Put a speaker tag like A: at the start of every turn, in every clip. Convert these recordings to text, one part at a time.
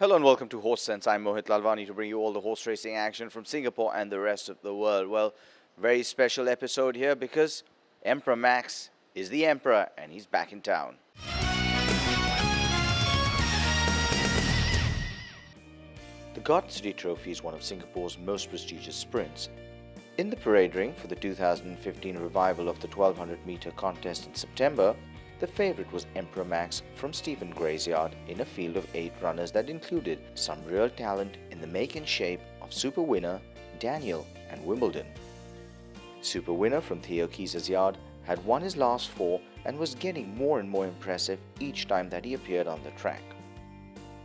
A: Hello and welcome to Horse Sense. I'm Mohit Lalwani to bring you all the horse racing action from Singapore and the rest of the world. Well, very special episode here because Emperor Max is the Emperor and he's back in town. The Garden City Trophy is one of Singapore's most prestigious sprints. In the parade ring for the 2015 revival of the 1200-meter contest in September, the favourite was Emperor Max from Stephen Gray's yard in a field of 8 runners that included some real talent in the make and shape of Super Winner, Daniel and Wimbledon. Super Winner from Theo Keys's yard had won his last 4 and was getting more and more impressive each time that he appeared on the track.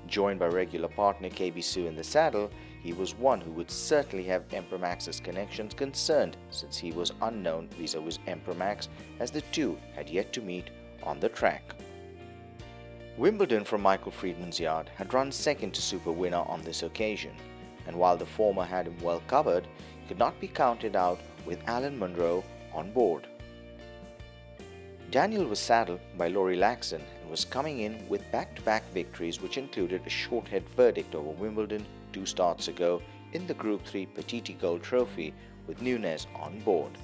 A: Joined by regular partner KB Sue in the saddle, he was one who would certainly have Emperor Max's connections concerned since he was unknown vis-a-vis Emperor Max as the two had yet to meet on the track. Wimbledon from Michael Friedman's yard had run second to Super Winner on this occasion, and while the former had him well covered, he could not be counted out with Alan Munro on board. Daniel was saddled by Laurie Laxon and was coming in with back-to-back victories which included a short-head verdict over Wimbledon 2 starts ago in the Group 3 Petite Gold Trophy with Nunez on board.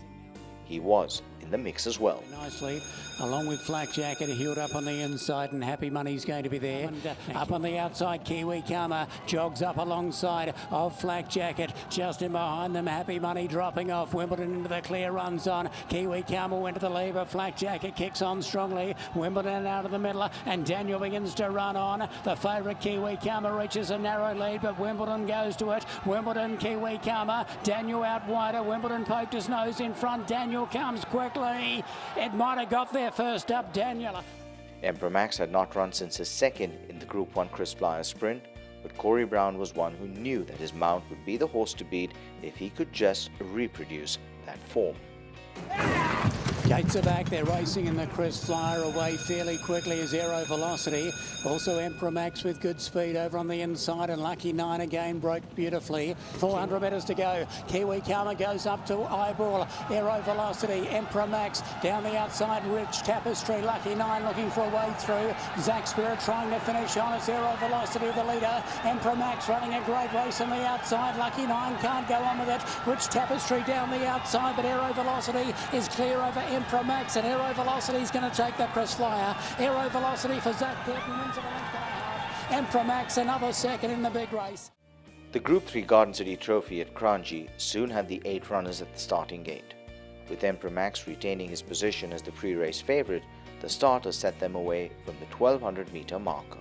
A: He was in the mix as well.
B: Nicely, along with Flak Jacket, heeled up on the inside, and Happy Money's going to be there. Up on the outside, Kiwi Karma jogs up alongside of Flak Jacket. Just in behind them, Happy Money dropping off. Wimbledon into the clear, runs on. Kiwi Karma went to the lever. Flak Jacket kicks on strongly. Wimbledon out of the middle, and Daniel begins to run on. The favourite Kiwi Karma reaches a narrow lead, but Wimbledon goes to it. Wimbledon, Kiwi Karma, Daniel out wider. Wimbledon poked his nose in front. Daniel comes quickly. It might have got there first up, Daniel.
A: Emperor Max had not run since his second in the Group 1 Chris Flyer sprint, but Corey Brown was one who knew that his mount would be the horse to beat if he could just reproduce that form.
B: Gates are back, they're racing in the Chris Flyer away fairly quickly as Aero Velocity. Also Emperor Max with good speed over on the inside, and Lucky 9 again broke beautifully. 400 metres to go. Kiwi Karma goes up to Eyeball. Aero Velocity, Emperor Max down the outside, Rich Tapestry, Lucky 9 looking for a way through. Zach Spirit trying to finish on. It's Aero Velocity the leader. Emperor Max running a great race on the outside. Lucky 9 can't go on with it. Rich Tapestry down the outside, but Aero Velocity is clear over Emperor Max, and Aero Velocity is going to take the Chris Flyer. Aero Velocity for Zach Burton wins it a length and a half. Emperor Max another second in the big race.
A: The Group 3 Garden City Trophy at Kranji soon had the 8 runners at the starting gate. With Emperor Max retaining his position as the pre-race favourite, the starters set them away from the 1200-metre marker.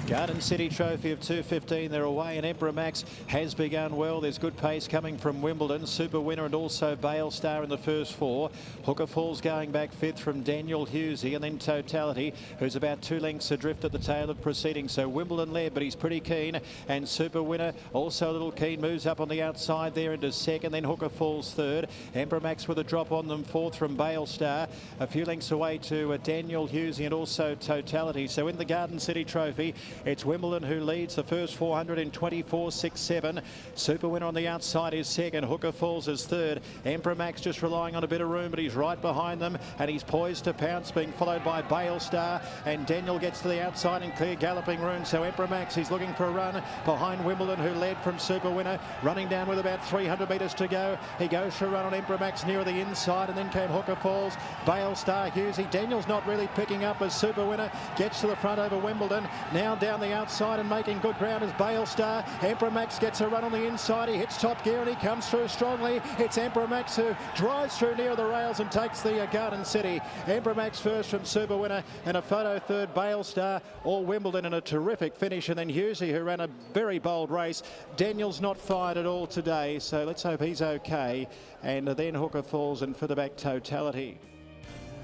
C: Garden City Trophy of 2:15, they're away, and Emperor Max has begun well. There's good pace coming from Wimbledon, Super Winner and also Bale Star in the first 4. Hooker Falls going back 5th from Daniel Hughesy, and then Totality, who's about 2 lengths adrift at the tail of proceedings. So Wimbledon led, but he's pretty keen, and Super Winner also a little keen, moves up on the outside there into 2nd, then Hooker Falls 3rd. Emperor Max with a drop on them 4th from Bale Star, a few lengths away to Daniel Hughesy and also Totality. So in the Garden City Trophy, it's Wimbledon who leads the first 400 in 24.67. Super Winner on the outside is 2nd. Hooker Falls is 3rd. Emperor Max just relying on a bit of room, but he's right behind them, and he's poised to pounce, being followed by Bale Star, and Daniel gets to the outside in clear galloping room. So Emperor Max is looking for a run behind Wimbledon, who led from Super Winner, running down with about 300 metres to go. He goes for a run on Emperor Max nearer the inside, and then came Hooker Falls, Bale Star, Hughesy. Daniel's not really picking up as Super Winner gets to the front over Wimbledon. Now down the outside and making good ground is Bale Star. Emperor Max gets a run on the inside. He hits top gear and he comes through strongly. It's Emperor Max who drives through near the rails and takes the Garden City. Emperor Max first from Super Winner, and a photo 3rd, Bale Star, all Wimbledon in a terrific finish. And then Hughesy, who ran a very bold race. Daniel's not fired at all today, so let's hope he's okay. And then Hooker Falls, and for the back Totality.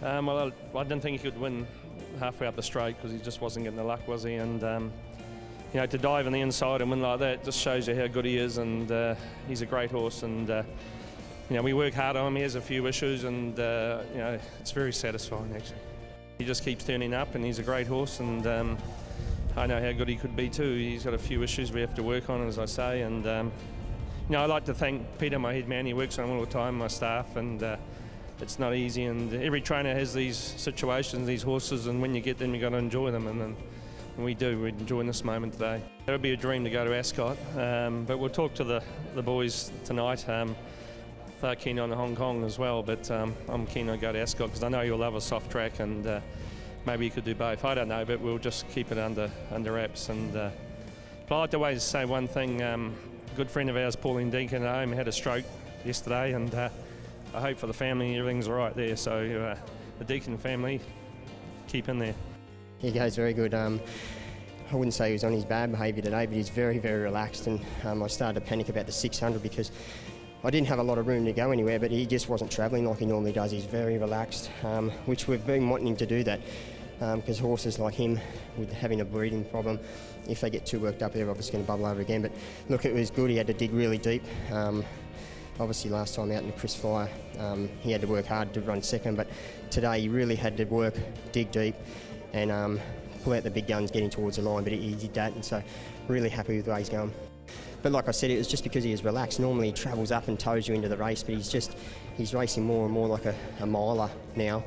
D: Well, I didn't think he could win halfway up the straight because he just wasn't getting the luck, was he? And you know, to dive on the inside and win like that just shows you how good he is, and he's a great horse. And you know, we work hard on him. He has a few issues, and you know, it's very satisfying actually. He just keeps turning up, and he's a great horse, and I know how good he could be too. He's got a few issues we have to work on, as I say, and you know, I like to thank Peter, my head man. He works on him all the time, my staff, and it's not easy, and every trainer has these situations, these horses, and when you get them, you got to enjoy them. And then We do. We're enjoying this moment today. It would be a dream to go to Ascot, but we'll talk to the boys tonight. They're keen on Hong Kong as well, but I'm keen to go to Ascot because I know you'll love a soft track, and maybe you could do both. I don't know, but we'll just keep it under wraps. And but I'd like to always say one thing. A good friend of ours, Pauline Deacon, at home, had a stroke yesterday, and I hope for the family everything's all right there. So the Deacon family, keep in there.
E: He goes very good. I wouldn't say he was on his bad behaviour today, but he's very, very relaxed, and I started to panic about the 600 because I didn't have a lot of room to go anywhere, but he just wasn't travelling like he normally does. He's very relaxed, which we've been wanting him to do that, because horses like him, with having a breathing problem, if they get too worked up, they're obviously going to bubble over again. But look, it was good. He had to dig really deep. Obviously last time out in the Chris Flyer, he had to work hard to run second, but today he really had to work, dig deep, and pull out the big guns getting towards the line, but he did that, and so really happy with the way he's going. But like I said, it was just because he is relaxed. Normally he travels up and tows you into the race, but he's racing more and more like a miler now.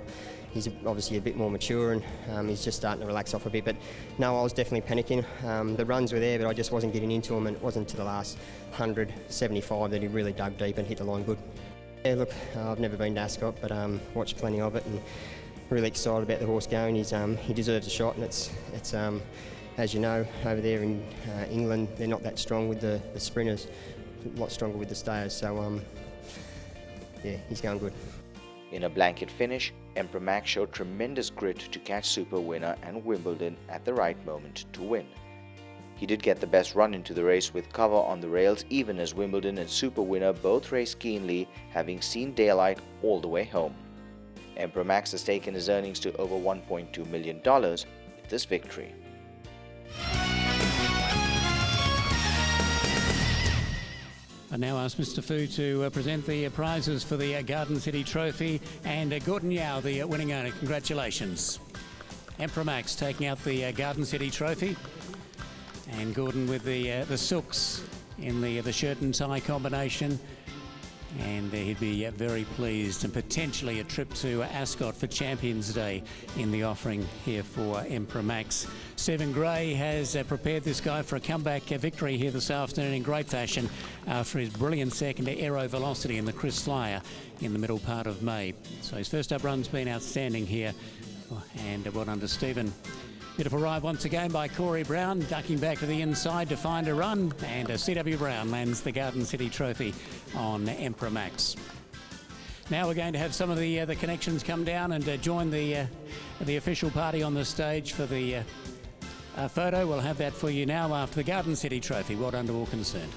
E: He's obviously a bit more mature, and he's just starting to relax off a bit. But no, I was definitely panicking. The runs were there, but I just wasn't getting into them, and it wasn't until the last 175 that he really dug deep and hit the line good. Yeah, look, I've never been to Ascot, but watched plenty of it, and really excited about the horse going. He deserves a shot, and it's as you know, over there in England, they're not that strong with the sprinters, a lot stronger with the stayers. So yeah, he's going good.
A: In a blanket finish, Emperor Max showed tremendous grit to catch Super Winner and Wimbledon at the right moment to win. He did get the best run into the race with cover on the rails, even as Wimbledon and Super Winner both raced keenly, having seen daylight all the way home. Emperor Max has taken his earnings to over $1.2 million with this victory.
B: I now ask Mr. Fu to present the prizes for the Garden City Trophy, and Gordon Yau, the winning owner. Congratulations. Emperor Max taking out the Garden City Trophy, and Gordon with the silks in the shirt and tie combination, and he'd be very pleased, and potentially a trip to Ascot for Champions Day in the offering here for Emperor Max. Stephen Gray has prepared this guy for a comeback victory here this afternoon in great fashion after his brilliant second to Aero Velocity in the Chris Flyer in the middle part of May. So his first up run's been outstanding here, and well done to Stephen. Beautiful ride once again by Corey Brown, ducking back to the inside to find a run, and C.W. Brown lands the Garden City Trophy on Emperor Max. Now we're going to have some of the connections come down and join the official party on the stage for the photo. We'll have that for you now after the Garden City Trophy. Well done to all concerned.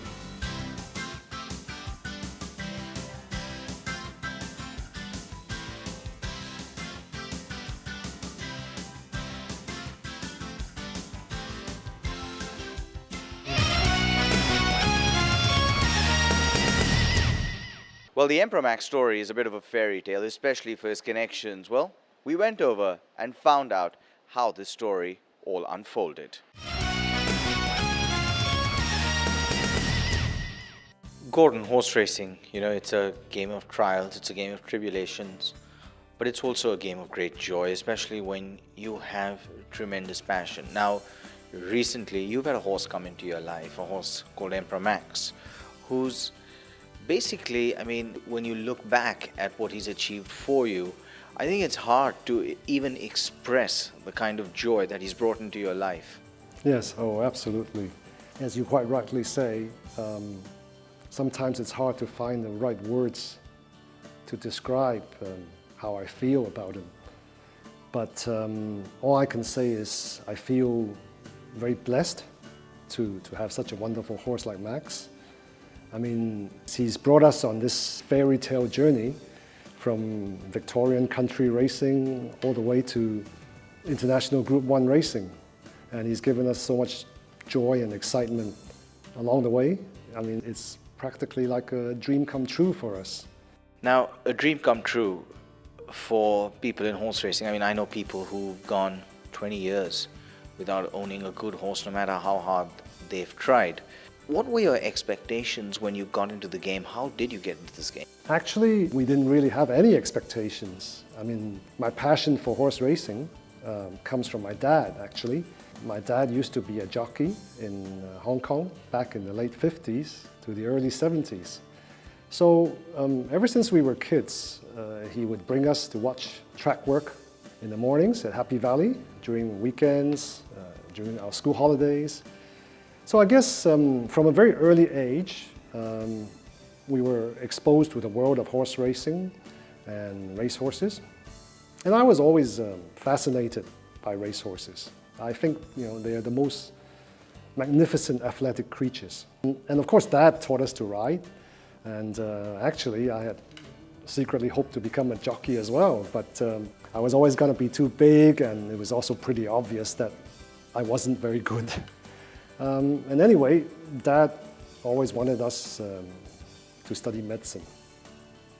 A: Well, the Emperor Max story is a bit of a fairy tale, especially for his connections. Well, we went over and found out how this story all unfolded. Gordon, horse racing, it's a game of trials, it's a game of tribulations, but it's also a game of great joy, especially when you have tremendous passion. Now, recently, you've had a horse come into your life, a horse called Emperor Max, who's basically, when you look back at what he's achieved for you, I think it's hard to even express the kind of joy that he's brought into your life.
F: Yes, absolutely. As you quite rightly say, sometimes it's hard to find the right words to describe how I feel about him. But all I can say is I feel very blessed to have such a wonderful horse like Max. He's brought us on this fairy tale journey from Victorian country racing all the way to international Group 1 racing. And he's given us so much joy and excitement along the way. It's practically like a dream come true for us.
A: Now, a dream come true for people in horse racing. I know people who've gone 20 years without owning a good horse, no matter how hard they've tried. What were your expectations when you got into the game? How did you get into this game?
F: Actually, we didn't really have any expectations. My passion for horse racing comes from my dad, actually. My dad used to be a jockey in Hong Kong back in the late 50s to the early 70s. So ever since we were kids, he would bring us to watch track work in the mornings at Happy Valley, during weekends, during our school holidays. So I guess from a very early age, we were exposed to the world of horse racing and racehorses. And I was always fascinated by racehorses. I think they are the most magnificent athletic creatures. And of course, Dad taught us to ride. And actually, I had secretly hoped to become a jockey as well. But I was always going to be too big, and it was also pretty obvious that I wasn't very good. And anyway, Dad always wanted us to study medicine.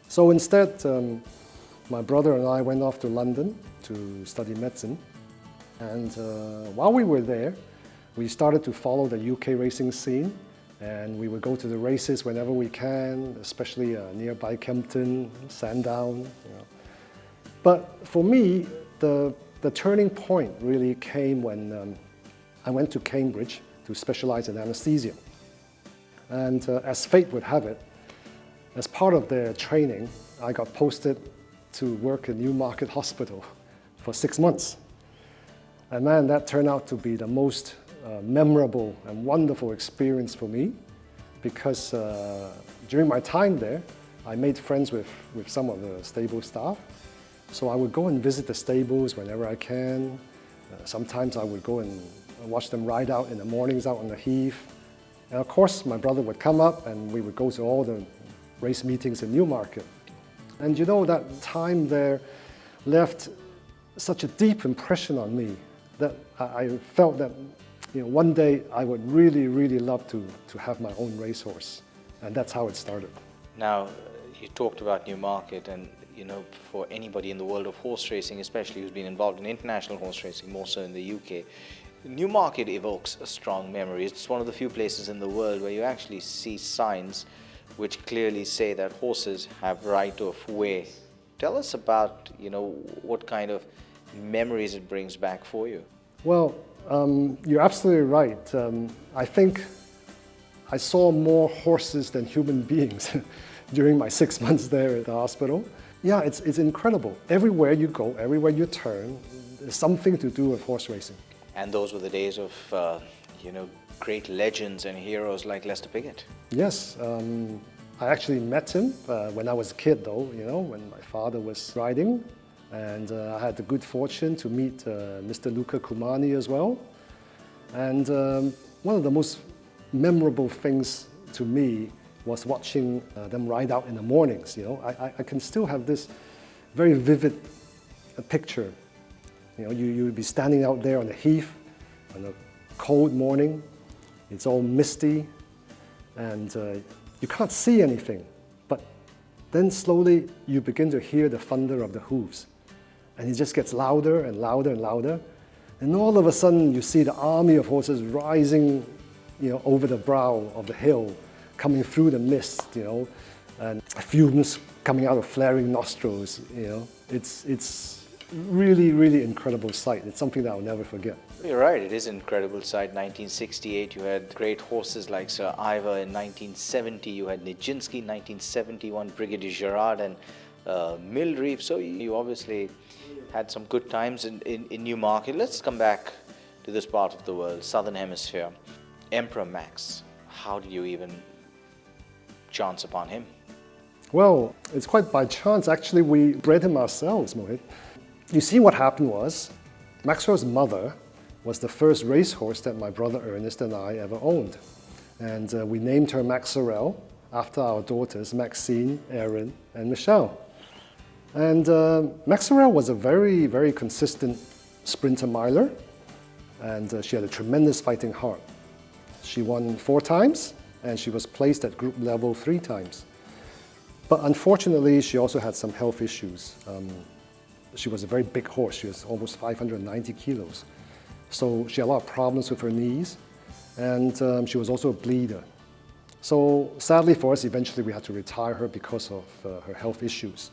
F: So instead, my brother and I went off to London to study medicine. And while we were there, we started to follow the UK racing scene. And we would go to the races whenever we can, especially nearby Kempton, Sandown. But for me, the turning point really came when I went to Cambridge to specialize in anesthesia. And as fate would have it, as part of their training, I got posted to work in Newmarket Hospital for 6 months. And man, that turned out to be the most memorable and wonderful experience for me, because during my time there, I made friends with some of the stable staff. So I would go and visit the stables whenever I can. Sometimes I would go and watch them ride out in the mornings out on the heath. And of course, my brother would come up and we would go to all the race meetings in Newmarket. And that time there left such a deep impression on me that I felt that one day I would really, really love to have my own racehorse. And that's how it started.
A: Now, you talked about Newmarket, and for anybody in the world of horse racing, especially who's been involved in international horse racing, more so in the UK, Newmarket evokes a strong memory. It's one of the few places in the world where you actually see signs which clearly say that horses have right of way. Tell us about, what kind of memories it brings back for you.
F: Well, you're absolutely right. I think I saw more horses than human beings during my 6 months there at the hospital. Yeah, it's incredible. Everywhere you go, everywhere you turn, there's something to do with horse racing.
A: And those were the days of, great legends and heroes like Lester Piggott.
F: Yes, I actually met him when I was a kid, though, when my father was riding. And I had the good fortune to meet Mr. Luca Cumani as well. And one of the most memorable things to me was watching them ride out in the mornings. I can still have this very vivid picture. You would be standing out there on the heath on a cold morning. It's all misty, and you can't see anything. But then slowly you begin to hear the thunder of the hooves. And it just gets louder and louder and louder. And all of a sudden, you see the army of horses rising, over the brow of the hill, coming through the mist, and fumes coming out of flaring nostrils. It's really, really incredible sight. It's something that I'll never forget.
A: You're right, it is an incredible sight. 1968, you had great horses like Sir Ivor. In 1970, you had Nijinsky. 1971, Brigadier Gerard and Mildreef. So you obviously had some good times in Newmarket. Let's come back to this part of the world, Southern Hemisphere. Emperor Max, how did you even chance upon him?
F: Well, it's quite by chance. Actually, we bred him ourselves, Mohit. You see, what happened was, Maxwell's mother was the first racehorse that my brother Ernest and I ever owned. And we named her Maxarel after our daughters, Maxine, Erin, and Michelle. And Maxarel was a very, very consistent sprinter miler, and she had a tremendous fighting heart. She won 4 times, and she was placed at group level 3 times. But unfortunately, she also had some health issues. She was a very big horse. She was almost 590 kilos. So she had a lot of problems with her knees, and she was also a bleeder. So sadly for us, eventually we had to retire her because of her health issues.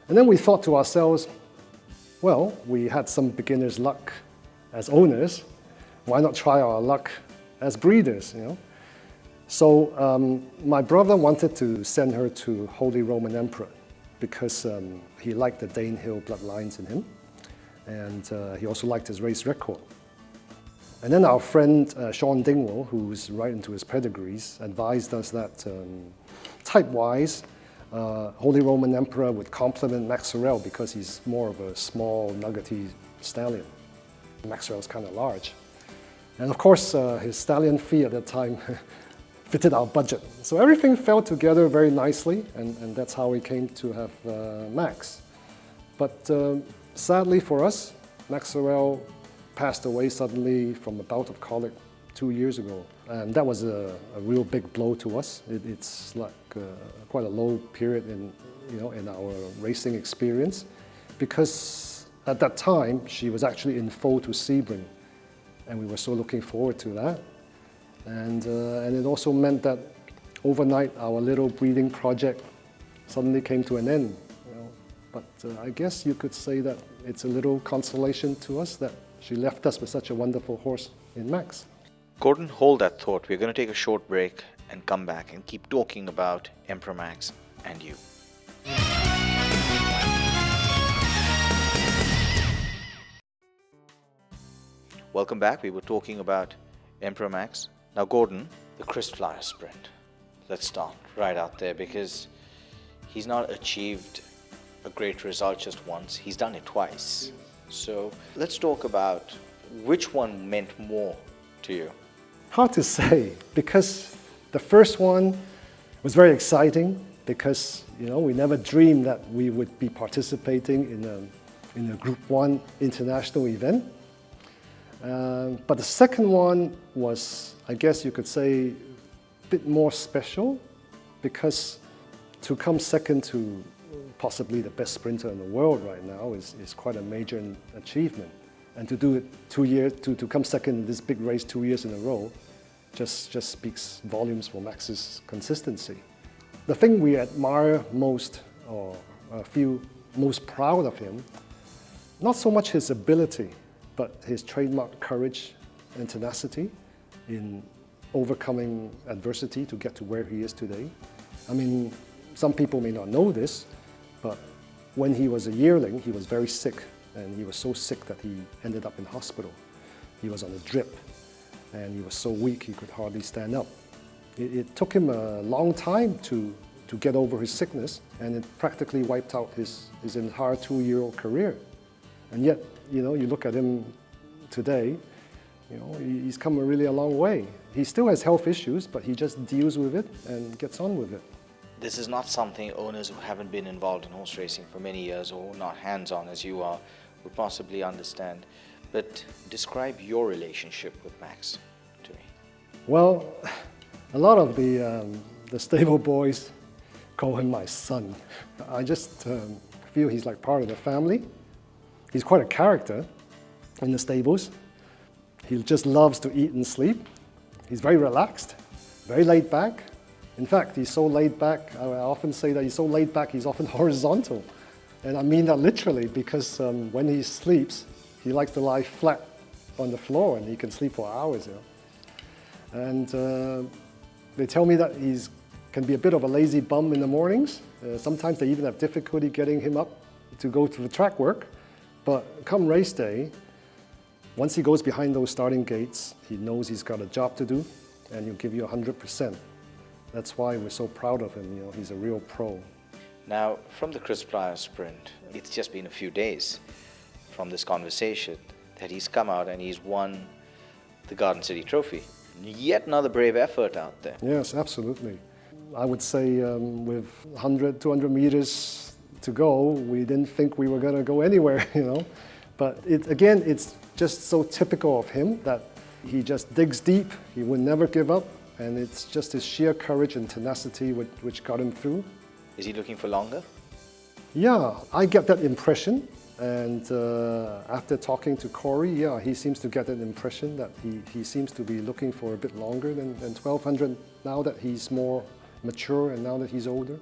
F: And then we thought to ourselves, well, we had some beginner's luck as owners. Why not try our luck as breeders, you know? So my brother wanted to send her to Holy Roman Emperor because he liked the Danehill bloodlines in him, and he also liked his race record. And then our friend Sean Dingwall, who's right into his pedigrees, advised us that type-wise, Holy Roman Emperor would complement Maxwell because he's more of a small, nuggety stallion. Maxwell's kind of large. And of course, his stallion fee at that time fitted our budget. So everything fell together very nicely, and that's how we came to have Max. But sadly for us, Maxwell passed away suddenly from a bout of colic 2 years ago. And that was a real big blow to us. It's like quite a low period in our racing experience, because at that time she was actually in foal to Sebring, and we were so looking forward to that. And it also meant that overnight our little breeding project suddenly came to an end. You know. But I guess you could say that it's a little consolation to us that she left us with such a wonderful horse in Max.
A: Gordon, hold that thought. We're going to take a short break and come back and keep talking about Emperor Max and you. Welcome back. We were talking about Emperor Max. Now, Gordon, the Crisp Flyer Sprint. Let's start right out there, because he's not achieved a great result just once. He's done it twice. So let's talk about which one meant more to you.
F: Hard to say, because the first one was very exciting, because we never dreamed that we would be participating in a Group 1 international event. But the second one was, I guess you could say, a bit more special, because to come second to possibly the best sprinter in the world right now is quite a major achievement. And to do it 2 years, to come second in this big race 2 years in a row, just speaks volumes for Max's consistency. The thing we admire most, or feel most proud of him, not so much his ability, but his trademark courage and tenacity in overcoming adversity to get to where he is today. I mean, some people may not know this, but when he was a yearling, he was very sick, and he was so sick that he ended up in hospital. He was on a drip, and he was so weak he could hardly stand up. It took him a long time to get over his sickness, and it practically wiped out his entire 2-year-old career. And yet, you look at him today, he's come really a long way. He still has health issues, but he just deals with it and gets on with it.
A: This is not something owners who haven't been involved in horse racing for many years, or not hands-on as you are, would possibly understand. But describe your relationship with Max to me.
F: Well, a lot of the stable boys call him my son. I just feel he's like part of the family. He's quite a character in the stables. He just loves to eat and sleep. He's very relaxed, very laid back. In fact, he's so laid back, I often say that he's so laid back, he's often horizontal. And I mean that literally, because when he sleeps, he likes to lie flat on the floor, and he can sleep for hours. And they tell me that he can be a bit of a lazy bum in the mornings. Sometimes they even have difficulty getting him up to go to the track work. But come race day, once he goes behind those starting gates, he knows he's got a job to do, and he'll give you 100%. That's why we're so proud of him. He's a real pro.
A: Now, from the Crisp Flyer Sprint, it's just been a few days from this conversation that he's come out and he's won the Garden City Trophy. Yet another brave effort out there.
F: Yes, absolutely. I would say with 100, 200 meters to go, we didn't think we were going to go anywhere, But again, it's just so typical of him that he just digs deep. He would never give up. And it's just his sheer courage and tenacity which got him through.
A: Is he looking for longer?
F: Yeah, I get that impression. And after talking to Corey, yeah, he seems to get that impression that he seems to be looking for a bit longer than 1200 now that he's more mature and now that he's older.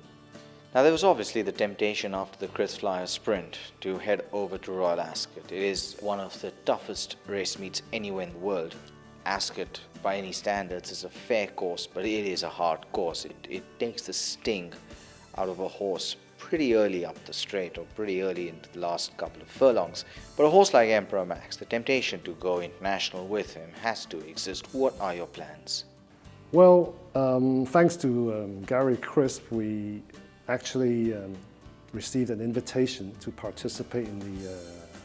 A: Now, there was obviously the temptation after the Chris Flyer sprint to head over to Royal Ascot. It is one of the toughest race meets anywhere in the world. Ascot, by any standards, is a fair course, but it is a hard course. It takes the sting out of a horse pretty early up the straight, or pretty early into the last couple of furlongs. But a horse like Emperor Max, the temptation to go international with him has to exist. What are your plans?
F: Well, thanks to Gary Crisp, we actually received an invitation to participate in the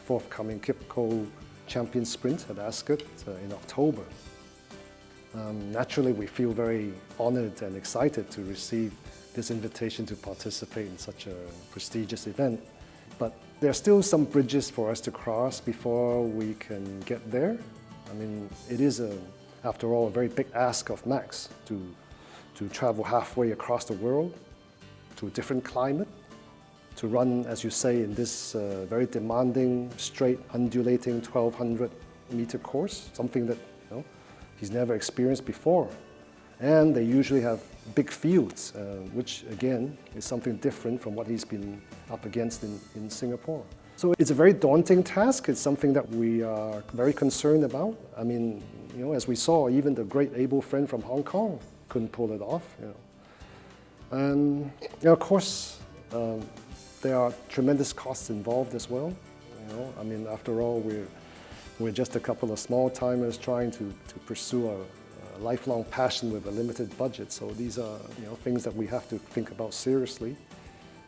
F: forthcoming Kipco Champion Sprint at Ascot in October. Naturally, we feel very honored and excited to receive this invitation to participate in such a prestigious event. But there are still some bridges for us to cross before we can get there. I mean, it is, after all, a very big ask of Max to travel halfway across the world to a different climate, to run, as you say, in this very demanding, straight, undulating 1,200-meter course, something that he's never experienced before. And they usually have big fields, which again is something different from what he's been up against in Singapore. So it's a very daunting task. It's something that we are very concerned about. I mean, as we saw, even the great able friend from Hong Kong couldn't pull it off. And of course, there are tremendous costs involved as well. I mean, after all, we're just a couple of small timers trying to pursue a lifelong passion with a limited budget. So these are things that we have to think about seriously.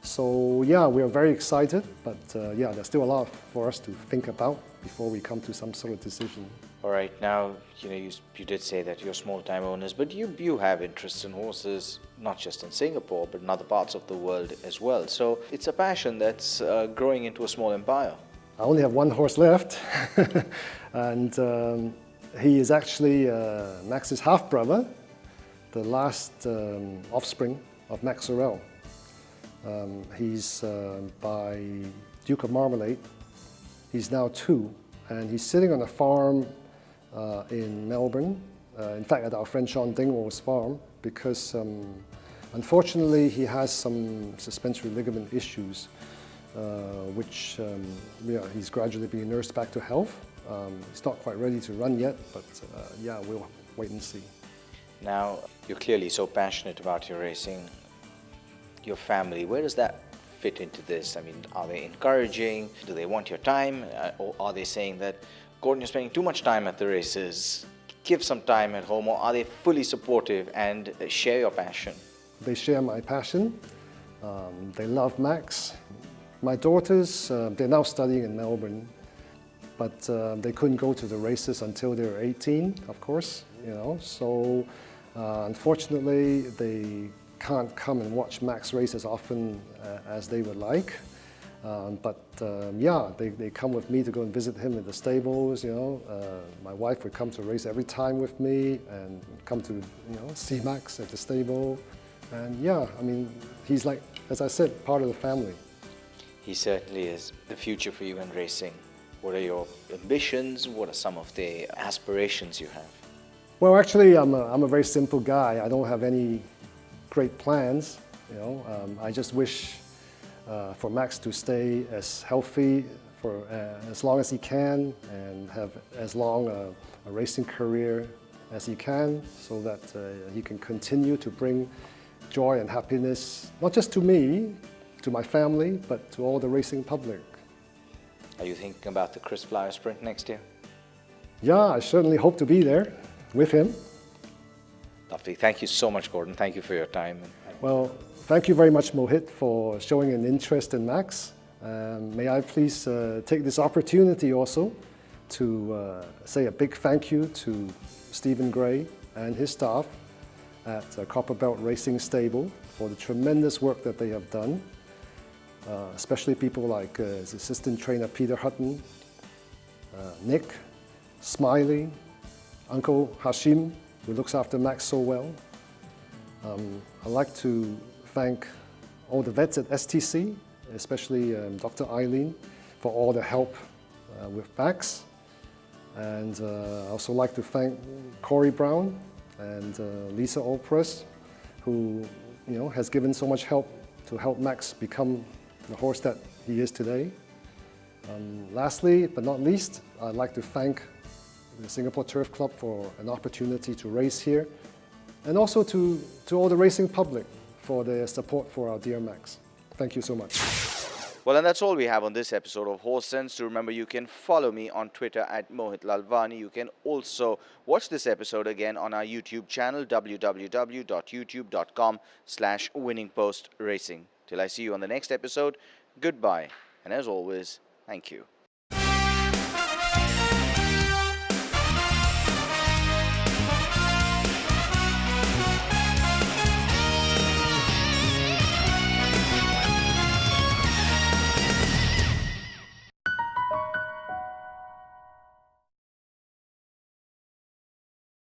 F: So yeah, we are very excited, but yeah, there's still a lot for us to think about before we come to some sort of decision.
A: All right, now, you did say that you're small-time owners, but you have interest in horses, not just in Singapore, but in other parts of the world as well. So it's a passion that's growing into a small empire.
F: I only have one horse left, and he is actually Max's half-brother, the last offspring of Max Sorel. He's by Duke of Marmalade. He's now 2, and he's sitting on a farm in Melbourne, in fact at our friend Sean Dingwall's farm, because unfortunately he has some suspensory ligament issues, which he's gradually being nursed back to health. He's not quite ready to run yet, but yeah, we'll wait and see.
A: Now, you're clearly so passionate about your racing. Your family, where does that fit into this? I mean, are they encouraging? Do they want your time? Or are they saying that, Gordon, you're spending too much time at the races, give some time at home? Or are they fully supportive and share your passion?
F: They share my passion. They love Max. My daughters, they're now studying in Melbourne, but they couldn't go to the races until they were 18, of course, So unfortunately, they can't come and watch Max race as often as they would like. But yeah, they come with me to go and visit him in the stables, My wife would come to race every time with me and come to, see Max at the stable. And yeah, I mean, he's like, as I said, part of the family.
A: He certainly is. The future for you in racing, what are your ambitions? What are some of the aspirations you have?
F: Well, actually, I'm a very simple guy. I don't have any great plans, I just wish for Max to stay as healthy for as long as he can and have as long a racing career as he can, so that he can continue to bring joy and happiness, not just to me, to my family, but to all the racing public.
A: Are you thinking about the Chris Flyer Sprint next year?
F: Yeah, I certainly hope to be there with him.
A: Lovely. Thank you so much, Gordon. Thank you for your time.
F: Well, thank you very much, Mohit, for showing an interest in Max. May I please take this opportunity also to say a big thank you to Stephen Gray and his staff at Copperbelt Racing Stable for the tremendous work that they have done, especially people like his assistant trainer Peter Hutton, Nick, Smiley, Uncle Hashim, who looks after Max so well. I'd like to thank all the vets at STC, especially Dr. Eileen, for all the help with Max. And I also like to thank Corey Brown and Lisa Opress, who has given so much help to help Max become the horse that he is today. Lastly, but not least, I'd like to thank the Singapore Turf Club for an opportunity to race here, and also to all the racing public for their support for our dear Max. Thank you so much.
A: Well, and that's all we have on this episode of Horse Sense. To remember, you can follow me on Twitter at Mohit Lalvani. You can also watch this episode again on our YouTube channel, www.youtube.com/winningpostracing. Till I see you on the next episode, goodbye. And as always, thank you.